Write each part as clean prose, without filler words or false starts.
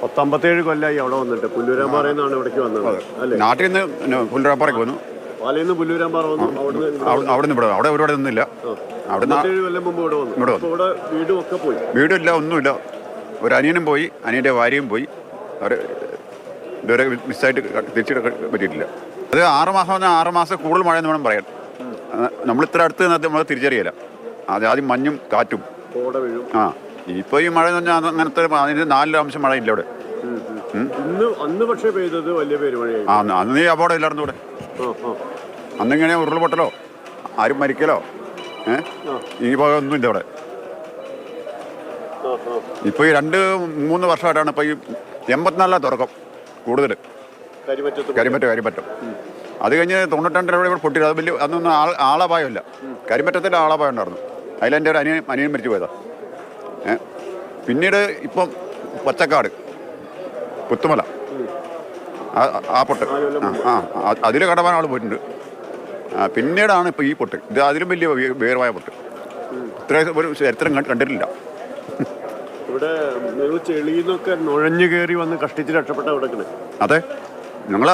57 കൊല്ലമായി അവിടെ വന്നിട്ട് പുല്ലൂരാമ്പാറയിൽ നിന്നാണ് ഇവിടേക്ക് വന്നത് അല്ലേ? നാട്ടിൽ നിന്ന് പുല്ലൂരാമ്പാറയ്ക്ക് വന്നു. പാലയിൽ നിന്ന് പുല്ലൂരാമ്പാറ വന്നു. അവിടെ നിന്ന് ഇവിടെ അവിടെ ഒരുപാട് നിന്നില്ല. അവിടെ 57 കൊല്ലം മുമ്പ് ഇവിടെ വന്നു. ഇവിടെ വീടും ഒക്കെ പോയി. വീടില്ല, ഒന്നുമില്ല. ഒരു അനിയനും പോയി, അനിയൻ്റെ ഭാര്യയും പോയി. അവർ ഇതുവരെ മിസ്സായിട്ട് തിരിച്ചെടുക്കാൻ പറ്റിയിട്ടില്ല. അത് 6 മാസം പറഞ്ഞാൽ 6 മാസം കൂടുതൽ മഴ എന്ന് വേണം പറയാൻ. നമ്മൾ ഇത്ര അടുത്ത് നമ്മൾ തിരിച്ചറിയില്ല. ആദ്യം മഞ്ഞും കാറ്റും. ആ ഇപ്പോൾ ഈ മഴ എന്ന് പറഞ്ഞാൽ അങ്ങനത്തെ അതിന് 4 അംശം മഴ ഇല്ല ഇവിടെ. അന്ന് പക്ഷേ പെയ്തത് വലിയ പെരുമഴയായി. അന്ന് ഈ അപകടം ഇല്ലായിരുന്നു ഇവിടെ. അന്നിങ്ങനെ ഉരുൾപൊട്ടലോ ആരും മരിക്കലോ ഈ ഭാഗം ഒന്നും ഇല്ല ഇവിടെ. ഇപ്പോൾ ഈ 2-3 വർഷമായിട്ടാണ് ഇപ്പോൾ ഈ 84 തുടക്കം കൂടുതൽ കരിമറ്റം. അത് കഴിഞ്ഞ് 92 ഇവിടെ പൊട്ടിയത്. അത് വലിയ അതൊന്നും ആളപായമില്ല. കരിമറ്റത്തിൽ ആളപായം ഉണ്ടായിരുന്നു. അതിലെൻ്റെ ഒരു അനിയൻ മരിച്ചു പോയതാണ്. പിന്നീട് ഇപ്പം പച്ചക്കാട് പുത്തുമല ആ പൊട്ട് അതിൽ കടവാൻ ആൾ പോയിട്ടുണ്ട്. പിന്നീടാണ് ഇപ്പോൾ ഈ പൊട്ട്. ഇത് അതിലും വലിയ വേർവായ പൊട്ട്. ഇത്രയും ഒരു ചരിത്രം കണ്ടിട്ടില്ല. ഇവിടെ നിങ്ങൾ ചെളിന്നൊക്കെ നുഴഞ്ഞു കയറി വന്ന് കഷ്ടിച്ച് രക്ഷപ്പെട്ട ഇവിടെ. അതെ, ഞങ്ങൾ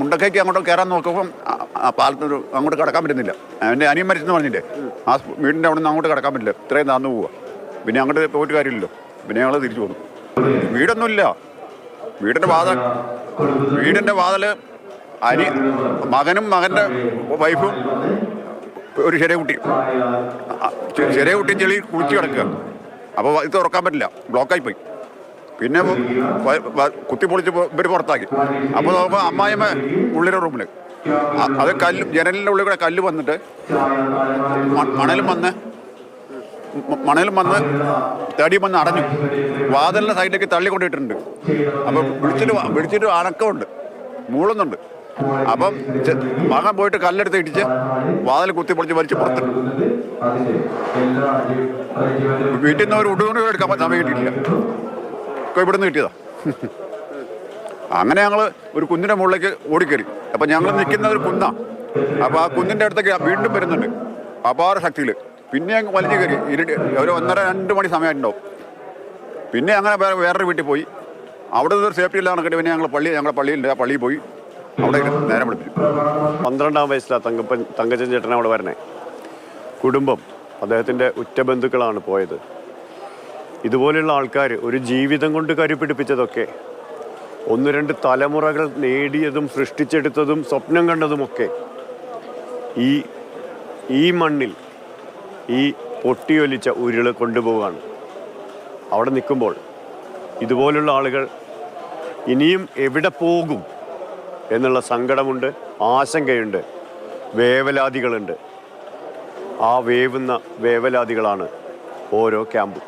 മുണ്ടക്കേക്ക് അങ്ങോട്ട് കയറാൻ നോക്കുമ്പം ആ പാലത്തിന് അങ്ങോട്ട് കടക്കാൻ പറ്റുന്നില്ല. എൻ്റെ അനിയൻ മരിച്ചെന്ന് പറഞ്ഞില്ലേ, ആ വീടിൻ്റെ അവിടെ നിന്ന് അങ്ങോട്ട് കടക്കാൻ പറ്റില്ല. ഇത്രയും താന്നു പോവുക. പിന്നെ അങ്ങോട്ട് പോയിട്ട് കാര്യമില്ലല്ലോ. പിന്നെ ഞങ്ങൾ തിരിച്ചു പോന്നു. വീടൊന്നുമില്ല. വീടിൻ്റെ വാതിൽ മകനും മകൻ്റെ വൈഫും ഒരു ചെറിയ കുട്ടിയും ചെളി കുളിച്ച് കിടക്കുക. അപ്പോൾ ഇത് തുറക്കാൻ പറ്റില്ല, ബ്ലോക്കായി പോയി. പിന്നെ കുത്തിപ്പൊളിച്ച് ഇവർ പുറത്താക്കി. അപ്പോൾ നോക്കുമ്പോൾ അമ്മായിയമ്മ ഉള്ളിലെ റൂമിൽ അത് ജനലിൻ്റെ ഉള്ളിൽ കൂടെ കല്ല് വന്നിട്ട് മണലും വന്ന് തടിയും വന്ന് അടഞ്ഞു. വാതിലിൻ്റെ സൈഡിലേക്ക് തള്ളിക്കൊണ്ടിട്ടുണ്ട്. അപ്പം വിളിച്ചിട്ട് അനക്കമുണ്ട്, മൂളുന്നുണ്ട്. അപ്പം മകൻ പോയിട്ട് കല്ലെടുത്ത് ഇടിച്ച് വാതിൽ കുത്തിപ്പൊളിച്ച് വലിച്ച് പുറത്തിട്ടു. വീട്ടിൽ നിന്ന് ഒരു ഉടുതുണി എടുക്കാൻ സമയം കിട്ടിയിട്ടില്ല. ഇവിടെ നിന്ന് കിട്ടിയതാ. അങ്ങനെ ഞങ്ങൾ ഒരു കുന്നിൻ്റെ മുകളിലേക്ക് ഓടിക്കയറി. അപ്പം ഞങ്ങൾ നിൽക്കുന്ന ഒരു കുന്നാണ്. അപ്പോൾ ആ കുന്നിൻ്റെ അടുത്തേക്ക് വീണ്ടും വരുന്നുണ്ട് അപാര ശക്തിയിൽ. പിന്നെ ഞങ്ങൾ വലിഞ്ഞു കയറി. ഒരു 1:30-2 മണി സമയമായിട്ടുണ്ടാവും. പിന്നെ അങ്ങനെ വേറൊരു വീട്ടിൽ പോയി. അവിടെ നിന്നൊരു സേഫ്റ്റി ഇല്ലാതെ കണ്ടിട്ട് പിന്നെ ഞങ്ങളുടെ പള്ളിയിലുണ്ട്. ആ പള്ളിയിൽ പോയി അവിടെ നേരം വിളിപ്പിച്ചു. 12-ാം വയസ്സിലാണ് തങ്കച്ചൻ ചേട്ടൻ അവിടെ വരണേ. കുടുംബം, അദ്ദേഹത്തിൻ്റെ ഉറ്റ ബന്ധുക്കളാണ് പോയത്. ഇതുപോലെയുള്ള ആൾക്കാർ ഒരു ജീവിതം കൊണ്ട് കരുപിടിപ്പിച്ചതൊക്കെ 1-2 തലമുറകൾ നേടിയതും സൃഷ്ടിച്ചെടുത്തതും സ്വപ്നം കണ്ടതുമൊക്കെ ഈ മണ്ണിൽ ഈ പൊട്ടിയൊലിച്ച ഉരുള് കൊണ്ടുപോവുകയാണ്. അവിടെ നിൽക്കുമ്പോൾ ഇതുപോലുള്ള ആളുകൾ ഇനിയും എവിടെ പോകും എന്നുള്ള സങ്കടമുണ്ട്, ആശങ്കയുണ്ട്, വേവലാതികളുണ്ട്. ആ വേവുന്ന വേവലാതികളാണ് ഓരോ ക്യാമ്പും.